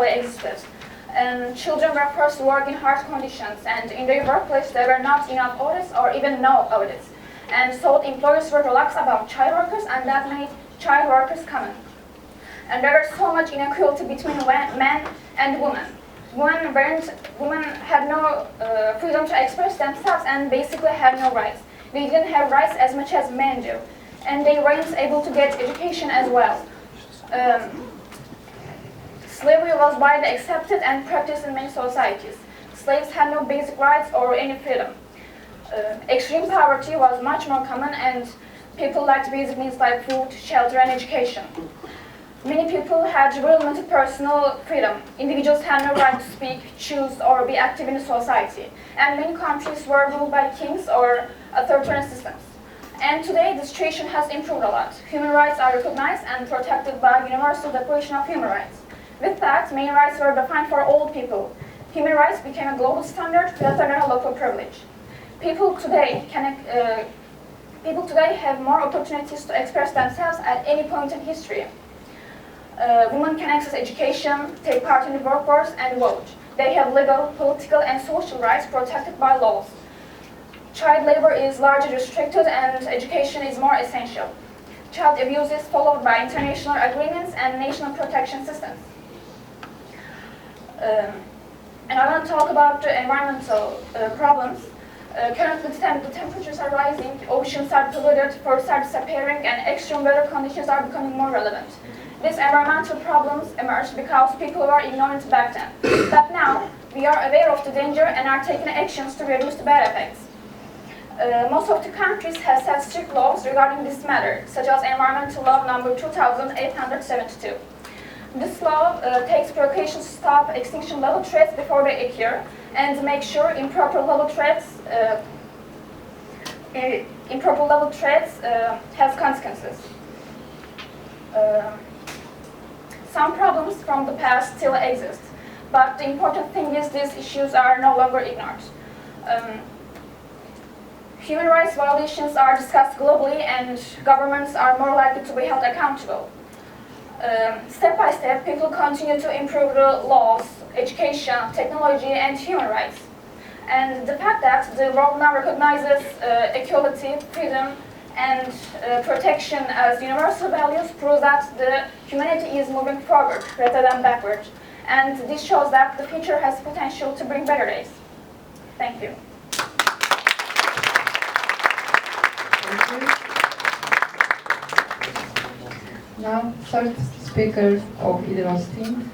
normally existed. And children were forced to work in harsh conditions, and in their workplace there were not enough audits or even no audits. And so employers were relaxed about child workers, and that made child workers common. And there was so much inequality between men and women. Women had no freedom to express themselves and basically had no rights. They didn't have rights as much as men do. And they weren't able to get education as well. Slavery was widely accepted and practiced in many societies. Slaves had no basic rights or any freedom. Extreme poverty was much more common, and people lacked basic needs like food, shelter, and education. Many people had very limited personal freedom. Individuals had no right to speak, choose, or be active in the society. And many countries were ruled by kings or authoritarian systems. And today, the situation has improved a lot. Human rights are recognized and protected by Universal Declaration of Human Rights. With that, many rights were defined for all people. Human rights became a global standard rather than a local privilege. People today have more opportunities to express themselves at any point in history. Women can access education, take part in the workforce, and vote. They have legal, political, and social rights protected by laws. Child labor is largely restricted, and education is more essential. Child abuse is followed by international agreements and national protection systems. And I want to talk about the environmental problems. Currently, the temperatures are rising, oceans are polluted, forests are disappearing, and extreme weather conditions are becoming more relevant. These environmental problems emerged because people were ignorant back then. But now, we are aware of the danger and are taking actions to reduce the bad effects. Most of the countries have set strict laws regarding this matter, such as Environmental Law number 2872. This law takes precautions to stop extinction level threats before they occur and make sure improper level threats has consequences. Some problems from the past still exist, but the important thing is these issues are no longer ignored. Human rights violations are discussed globally, and governments are more likely to be held accountable. Step by step, people continue to improve the laws, education, technology, and human rights. And the fact that the world now recognizes equality, freedom, and protection as universal values proves that the humanity is moving forward rather than backward. And this shows that the future has potential to bring better days. Thank you. Thank you. Now, third speaker of Ydros team.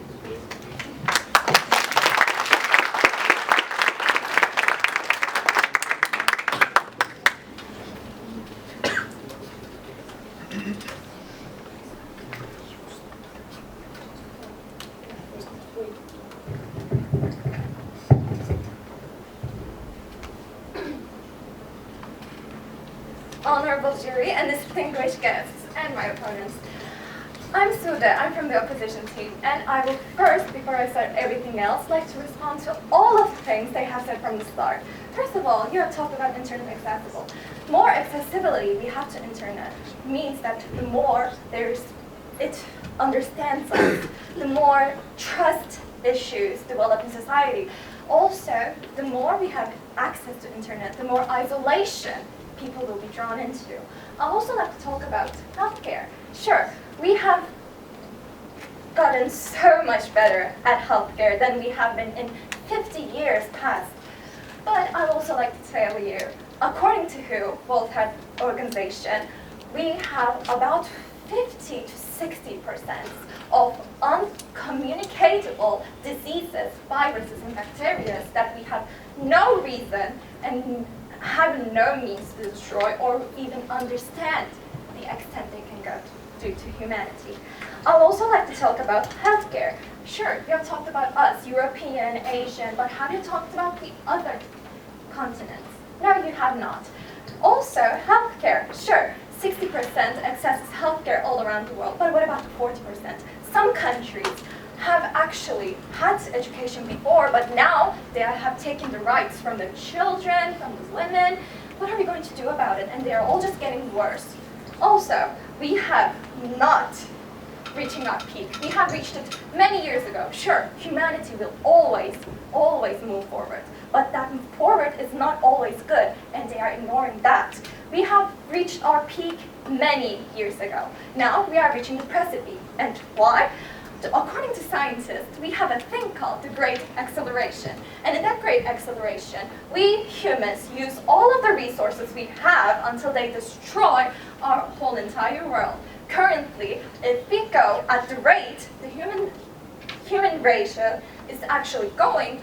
Honorable jury and distinguished guests and my opponents. I'm Suda, I'm from the opposition team, and I will first, before I start everything else, like to respond to all of the things they have said from the start. First of all, you're talking about internet accessible. More accessibility we have to internet means that the more it understands us, the more trust issues develop in society. Also, the more we have access to internet, the more isolation people will be drawn into. I'd also like to talk about healthcare. Sure, we have gotten so much better at healthcare than we have been in 50 years past. But I'd also like to tell you, according to WHO, World Health Organization, we have about 50 to 60% of uncommunicatable diseases, viruses, and bacteria that we have no reason and have no means to destroy or even understand the extent they can go to humanity. I'd also like to talk about healthcare. Sure, you have talked about us, European, Asian, but have you talked about the other continents? No, you have not. Also, healthcare. Sure, 60% accesses healthcare all around the world, but what about the 40%? Some countries have actually had education before, but now they have taken the rights from the children, from the women. What are we going to do about it? And they're all just getting worse. Also, we have not reaching our peak. We have reached it many years ago. Sure, humanity will always move forward. But that move forward is not always good, and they are ignoring that. We have reached our peak many years ago. Now we are reaching the precipice. And why? According to scientists, we have a thing called the Great Acceleration. And in that Great Acceleration, we humans use all of the resources we have until they destroy our whole entire world. Currently, if we go at the rate the human ratio is actually going,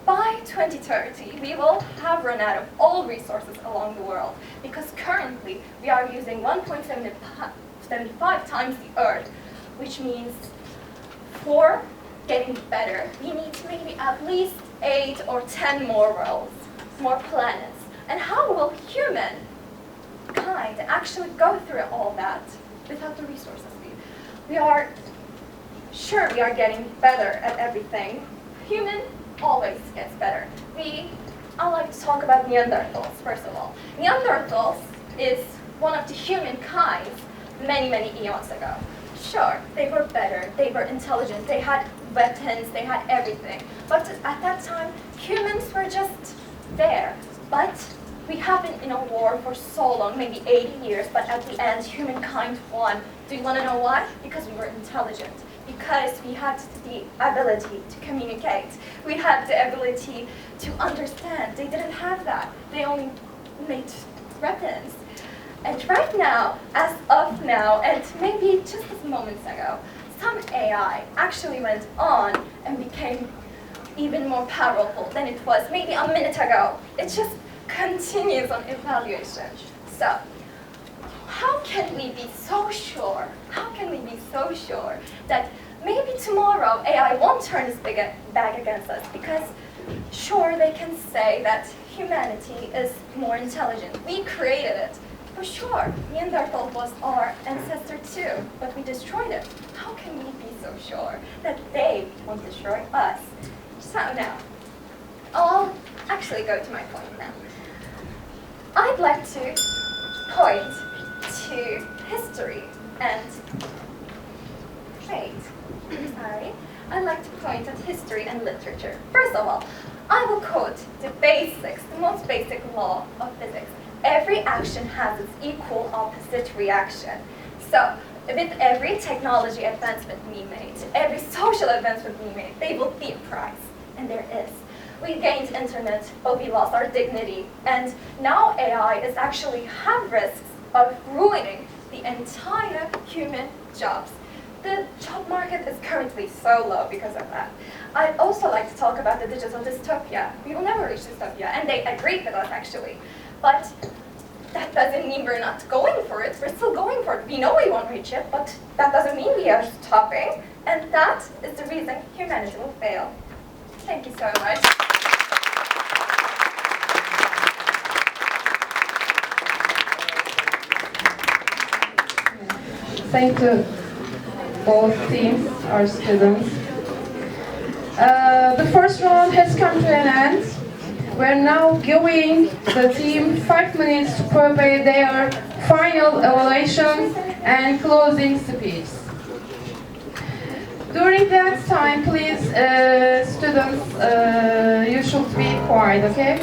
by 2030, we will have run out of all resources along the world, because currently we are using 1.75 times the Earth, which means for getting better, we need maybe at least 8 or 10 more worlds, more planets. And how will humankind actually go through all that without the resources? We are sure we are getting better at everything. Human always gets better. I like to talk about Neanderthals, first of all. Neanderthals is one of the humankind many eons ago. Sure, they were better, they were intelligent, they had weapons, they had everything. But at that time, humans were just there. But we have been in a war for so long, maybe 80 years, but at the end, humankind won. Do you want to know why? Because we were intelligent. Because we had the ability to communicate. We had the ability to understand. They didn't have that. They only made weapons. And right now, as of now, and maybe just a moments ago, some AI actually went on and became even more powerful than it was maybe a minute ago. It just continues on evaluation. So, how can we be so sure? How can we be so sure that maybe tomorrow AI won't turn its back against us? Because sure, they can say that humanity is more intelligent. We created it. For sure, Neanderthal was our ancestor too, but we destroyed it. How can we be so sure that they won't destroy us? So now, I'll actually go to my point now. I'd like to point to history and I'd like to point at history and literature. First of all, I will quote the basics, the most basic law of physics. Every action has its equal opposite reaction. So, with every technology advancement we made, every social advancement we made, there will be a price, and there is. We gained internet, but we lost our dignity, and now AI is actually have risks of ruining the entire human jobs. The job market is currently so low because of that. I'd also like to talk about the digital dystopia. We will never reach dystopia, and they agreed with us actually. But that doesn't mean we're not going for it. We're still going for it. We know we won't reach it, but that doesn't mean we are stopping. And that is the reason humanity will fail. Thank you so much. Thank you, both teams, our students. The first round has come to an end. We're now giving the team 5 minutes to prepare their final evaluation and closing speech. During that time, please, students, you should be quiet, okay?